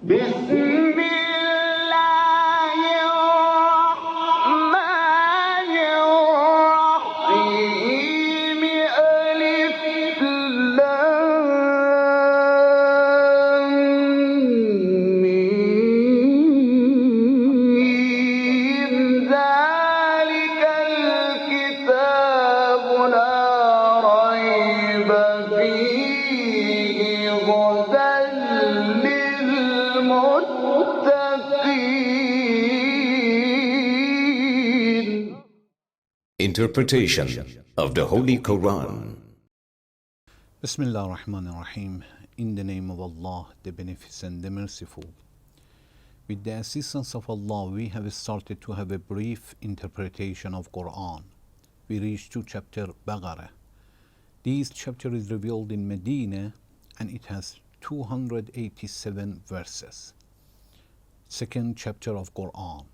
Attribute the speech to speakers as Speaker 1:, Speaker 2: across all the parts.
Speaker 1: بسم الله الرحمن الرحيم ألف لام ميم ذلك الكتاب لا ريب فيه هدى للمتقين.
Speaker 2: Interpretation of the Holy Quran.
Speaker 3: Bismillah ar-Rahman ar-Rahim. In the name of Allah, the Beneficent, the Merciful. With the assistance of Allah, we have started to have a brief interpretation of Quran. We reached to chapter Baqara. This chapter is revealed in Medina and it has 287 verses. Second chapter of Quran.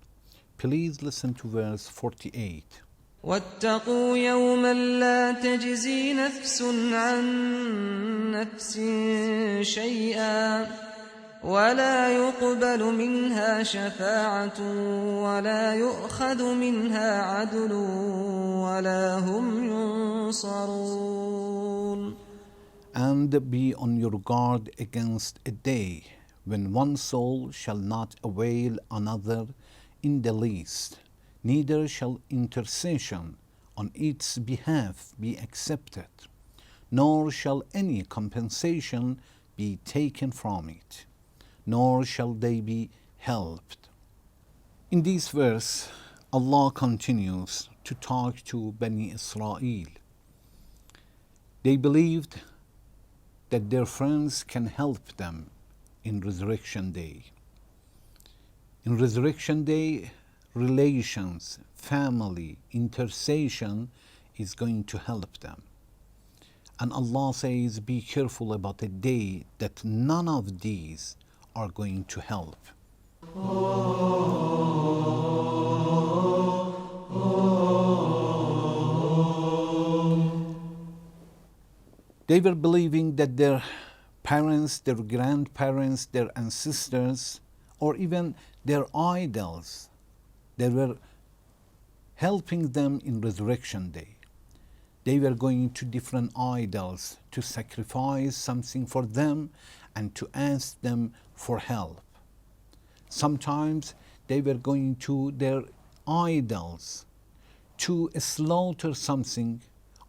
Speaker 3: Please listen to verse 48.
Speaker 4: واتقوا يوما لا تجزي نفس عن نفس شيئا ولا يقبل منها شفاعة ولا يؤخذ منها عدل ولا هم ينصرون.
Speaker 3: And be on your guard against a day when one soul shall not avail another in the least, neither shall intercession on its behalf be accepted, nor shall any compensation be taken from it, nor shall they be helped. In this verse, Allah continues to talk to Bani Israel. They believed that their friends can help them in Resurrection Day. In Resurrection Day, relations, family, intercession is going to help them. And Allah says, be careful about a day that none of these are going to help. They were believing that their parents, their grandparents, their ancestors, or even their idols, they were helping them in Resurrection Day. They were going to different idols to sacrifice something for them and to ask them for help. Sometimes they were going to their idols to slaughter something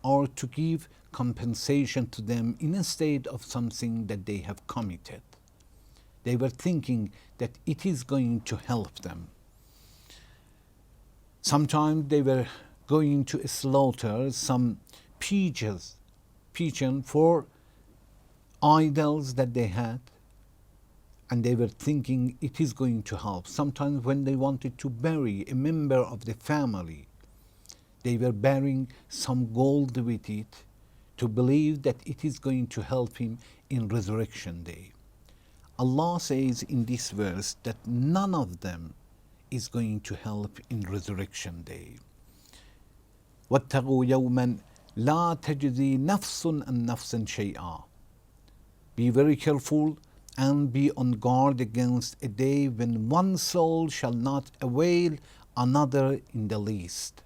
Speaker 3: or to give compensation to them instead of something that they have committed. They were thinking that it is going to help them. Sometimes they were going to slaughter some pigeon for idols that they had, and they were thinking it is going to help. Sometimes when they wanted to bury a member of the family, they were bearing some gold with it to believe that it is going to help him in Resurrection Day. Allah says in this verse that none of them is going to help in Resurrection Day. وَاتَّقُوا يَوْمًا لَا تَجْزِي نَفْسٌ عَنْ نَفْسٍ شَيْئًا. Be very careful and be on guard against a day when one soul shall not avail another in the least.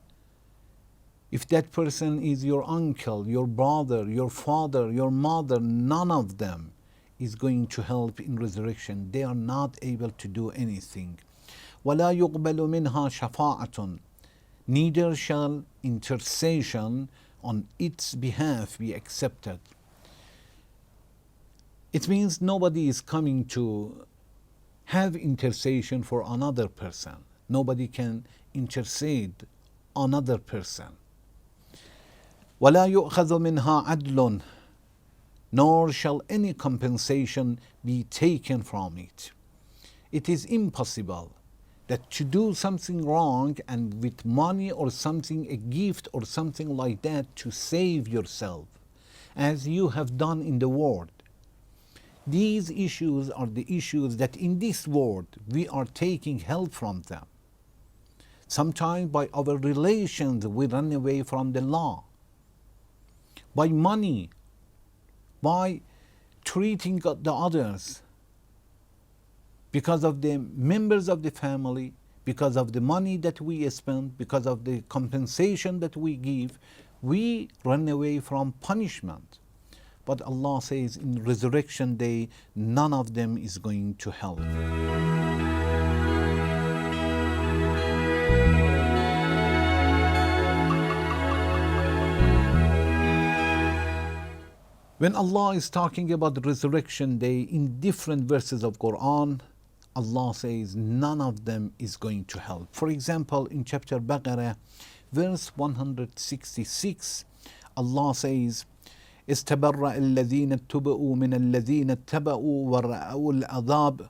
Speaker 3: If that person is your uncle, your brother, your father, your mother, none of them is going to help in resurrection. They are not able to do anything. وَلَا يُقْبَلُ مِنْهَا شَفَاعَةٌ. Neither shall intercession on its behalf be accepted. It means nobody is coming to have intercession for another person. Nobody can intercede another person. وَلَا يُؤْخَذُ مِنْهَا عَدْلٌ. Nor shall any compensation be taken from it. It is impossible that to do something wrong and with money or something, a gift or something like that, to save yourself, as you have done in the world. These issues are the issues that in this world we are taking help from them. Sometimes by our relations we run away from the law. By money, by treating the others because of the members of the family, because of the money that we spend, because of the compensation that we give, we run away from punishment. But Allah says in resurrection day, none of them is going to help. When Allah is talking about the resurrection day in different verses of Quran, Allah says none of them is going to help. For example, in chapter Baqarah, verse 166, Allah says, استبرأ الذين اتبعوا من الذين اتبعوا ورأوا العذاب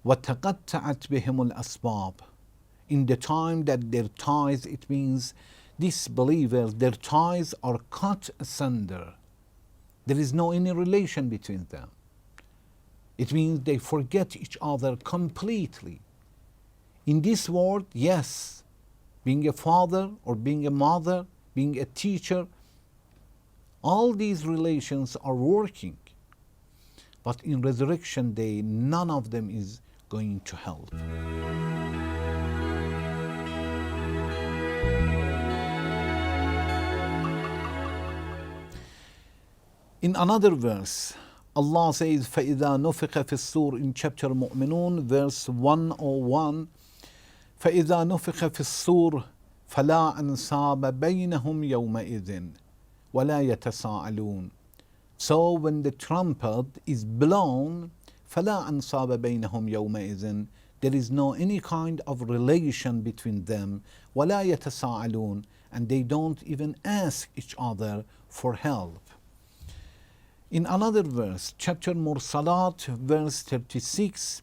Speaker 3: وتقطعت بهم الأسباب. In the time that their ties, it means disbelievers, their ties are cut asunder. There is no any relation between them. It means they forget each other completely. In this world, yes, being a father or being a mother, being a teacher, all these relations are working. But in resurrection day, none of them is going to help. In another verse, Allah says, فَإِذَا نُفِخَ فِي الصُّورِ in chapter Mu'minun, verse 101, فَإِذَا نُفِخَ فِي الصُّورِ فَلَا أَنْصَابَ بَيْنَهُمْ يَوْمَئِذٍ وَلَا يَتَسَاءَلُونَ. So when the trumpet is blown, فَلَا أَنْصَابَ بَيْنَهُمْ يَوْمَئِذٍ, there is no any kind of relation between them, وَلَا يَتَسَاءَلُونَ, and they don't even ask each other for help. In another verse, chapter Mursalat, verse 36,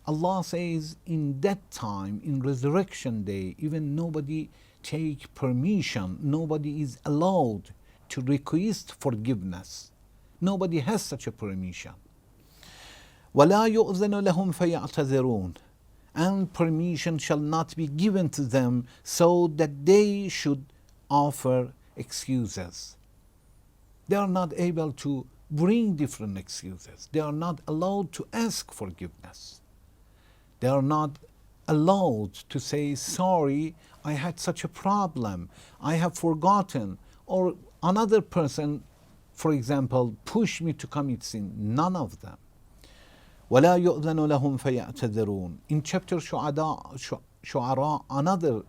Speaker 3: Allah says, in that time, in resurrection day, even nobody take permission, nobody is allowed to request forgiveness. Nobody has such a permission. وَلَا يُؤْذَنُ لَهُمْ فَيَعْتَذِرُونَ, and permission shall not be given to them so that they should offer excuses. They are not able to bring different excuses. They are not allowed to ask forgiveness. They are not allowed to say, sorry, I had such a problem, I have forgotten, or another person, for example, pushed me to commit sin. None of them. وَلَا يُؤْذَنُ لَهُمْ فَيَعْتَذِرُونَ. In chapter Shu'ara, another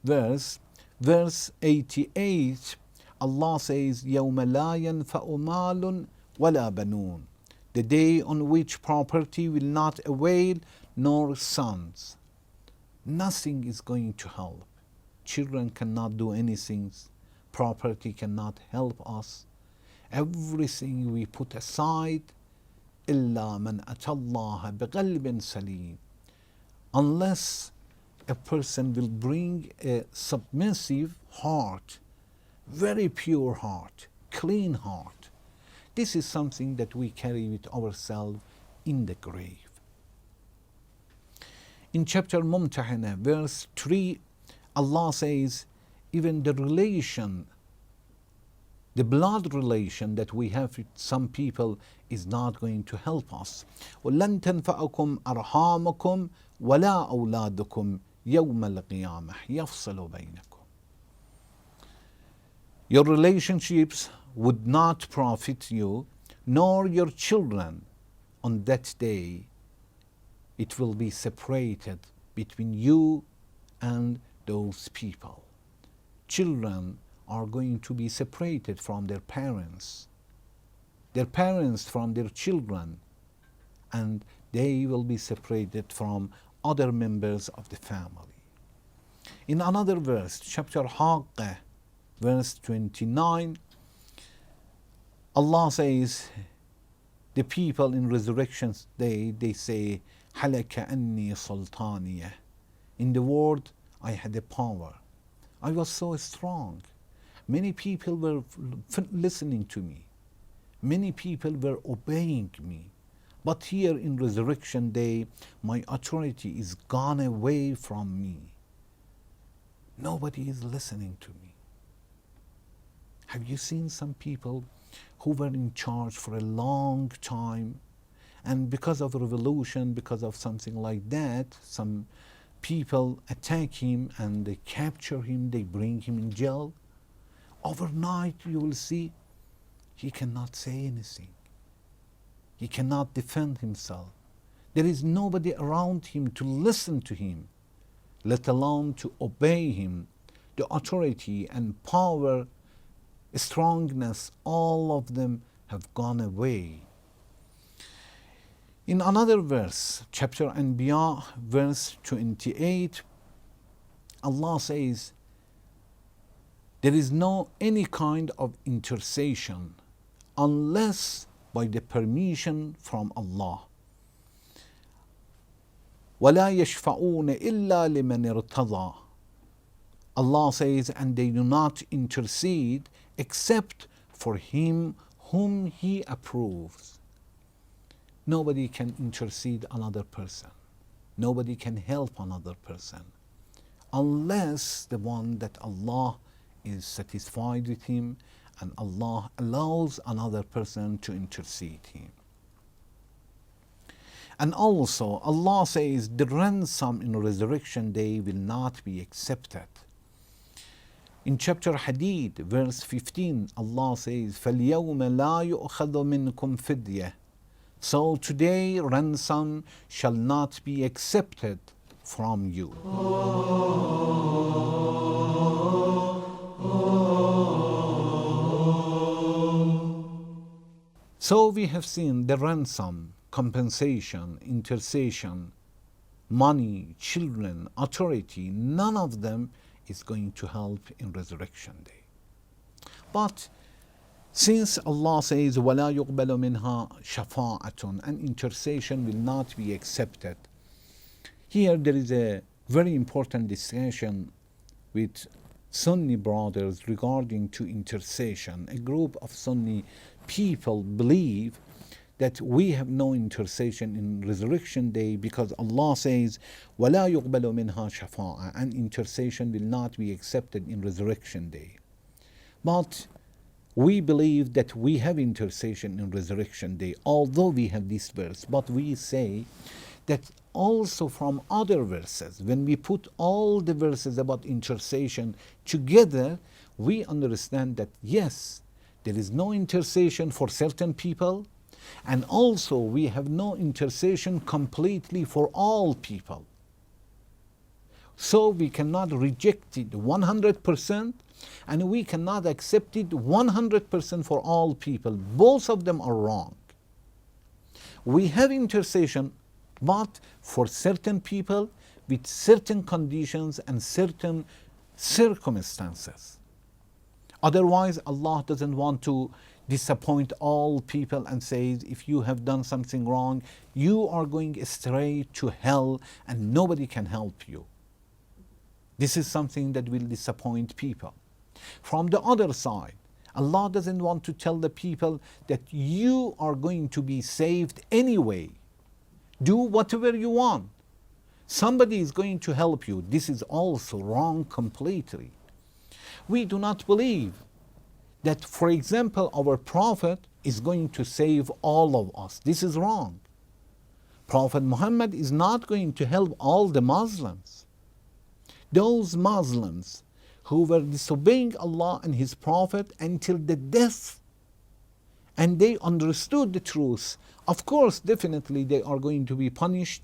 Speaker 3: verse, verse 88, Allah says, يَوْمَ لَا يَنْفَعُ مَالٌ وَلَا بَنُونَ, the day on which property will not avail nor sons. Nothing is going to help. Children cannot do anything. Property cannot help us. Everything we put aside, إِلَّا مَنْ أَتَى اللَّهَ بِقَلْبٍ سَلِيمٍ, unless a person will bring a submissive heart, very pure heart, clean heart. This is something that we carry with ourselves in the grave. In chapter Mumtahana, verse 3, Allah says, even the relation, the blood relation that we have with some people is not going to help us. وَلَن تَنْفَعَكُمْ أَرْحَامُكُمْ وَلَا أَوْلَادُكُمْ يَوْمَ الْقِيَامَةِ يَفْصَلُ بَيْنَكُمْ. Your relationships would not profit you, nor your children. On that day, it will be separated between you and those people. Children are going to be separated from their parents from their children, and they will be separated from other members of the family. In another verse, chapter Haqqah, verse 29, Allah says, the people in resurrection day, they say, حَلَكَ أَنِّي سُلْطَانِيَةٌ. In the world, I had a power. I was so strong. Many people were listening to me. Many people were obeying me. But here in resurrection day, my authority is gone away from me. Nobody is listening to me. Have you seen some people who were in charge for a long time, and because of revolution, because of something like that, some people attack him and they capture him, they bring him in jail. Overnight, you will see he cannot say anything. He cannot defend himself. There is nobody around him to listen to him, let alone to obey him. The authority and power, strongness, all of them have gone away. In another verse, chapter Anbiya, verse 28, Allah says, there is no any kind of intercession unless by the permission from Allah. وَلَا يَشْفَعُونَ إِلَّا لِمَنِ ارْتَضَى. Allah says, and they do not intercede except for him whom he approves. Nobody can intercede another person. Nobody can help another person unless the one that Allah is satisfied with him and Allah allows another person to intercede him. And also Allah says the ransom in resurrection day will not be accepted. In chapter Hadid, verse 15, Allah says, فَالْيَوْمَ لَا يُؤْخَذُ مِنْكُمْ فِدْيَةٌ. So today ransom shall not be accepted from you. So we have seen the ransom, compensation, intercession, money, children, authority, none of them is going to help in resurrection day. But since Allah says, وَلَا يُقْبَلُ مِنْهَا شَفَاعَةٌ, and intercession will not be accepted, here there is a very important discussion with Sunni brothers regarding to intercession. A group of Sunni people believe that we have no intercession in resurrection day because Allah says, وَلَا يُقْبَلُ مِنْهَا شَفَاعَةٌ, and intercession will not be accepted in resurrection day. But we believe that we have intercession in resurrection day, although we have this verse, but we say that also from other verses, when we put all the verses about intercession together, we understand that yes, there is no intercession for certain people, and also we have no intercession completely for all people. So we cannot reject it 100%, and we cannot accept it 100% for all people. Both of them are wrong. We have intercession, but for certain people with certain conditions and certain circumstances. Otherwise, Allah doesn't want to disappoint all people and says, if you have done something wrong, you are going straight to hell and nobody can help you. This is something that will disappoint people. From the other side, Allah doesn't want to tell the people that you are going to be saved anyway. Do whatever you want. Somebody is going to help you. This is also wrong completely. We do not believe that, for example, our Prophet is going to save all of us. This is wrong. Prophet Muhammad is not going to help all the Muslims. Those Muslims who were disobeying Allah and His Prophet until the death, and they understood the truth, of course, definitely they are going to be punished.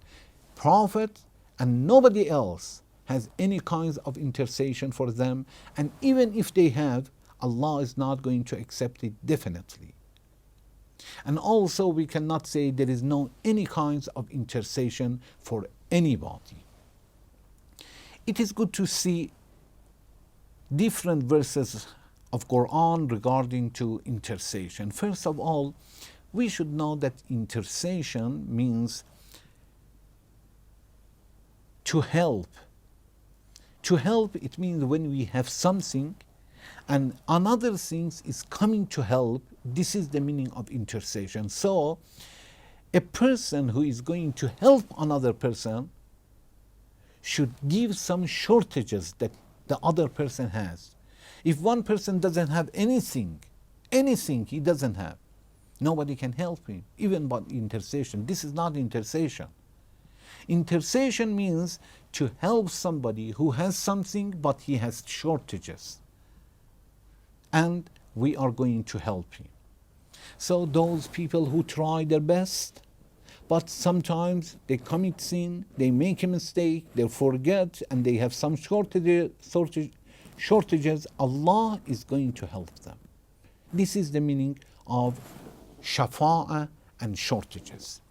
Speaker 3: Prophet and nobody else has any kinds of intercession for them, and even if they have, Allah is not going to accept it definitely. And also we cannot say there is no any kinds of intercession for anybody. It is good to see different verses of Quran regarding to intercession. First of all, we should know that intercession means to help. To help, it means when we have something and another thing is coming to help, this is the meaning of intercession. So, a person who is going to help another person should give some shortages that the other person has. If one person doesn't have anything he doesn't have, Nobody can help him, even by intercession. This is not intercession. Intercession means to help somebody who has something but he has shortages. And we are going to help him. So those people who try their best, but sometimes they commit sin, they make a mistake, they forget, and they have some shortages, Allah is going to help them. This is the meaning of shafa'ah and shortages.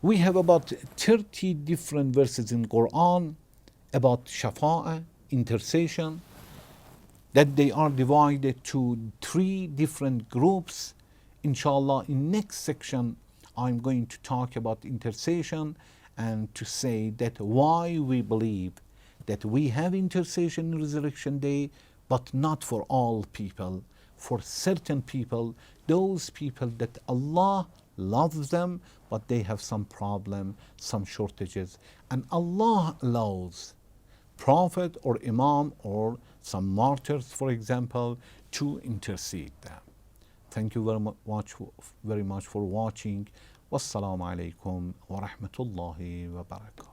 Speaker 3: We have about 30 different verses in Quran about shafa'ah, intercession, that they are divided to 3 different groups. Inshallah, in next section, I'm going to talk about intercession and to say that why we believe that we have intercession in Resurrection Day, but not for all people. For certain people, those people that Allah loves them, but they have some problem, some shortages. And Allah allows prophet or imam or some martyrs, for example, to intercede them. Thank you very much for watching. Wassalamu alaikum wa rahmatullahi wa barakatuh.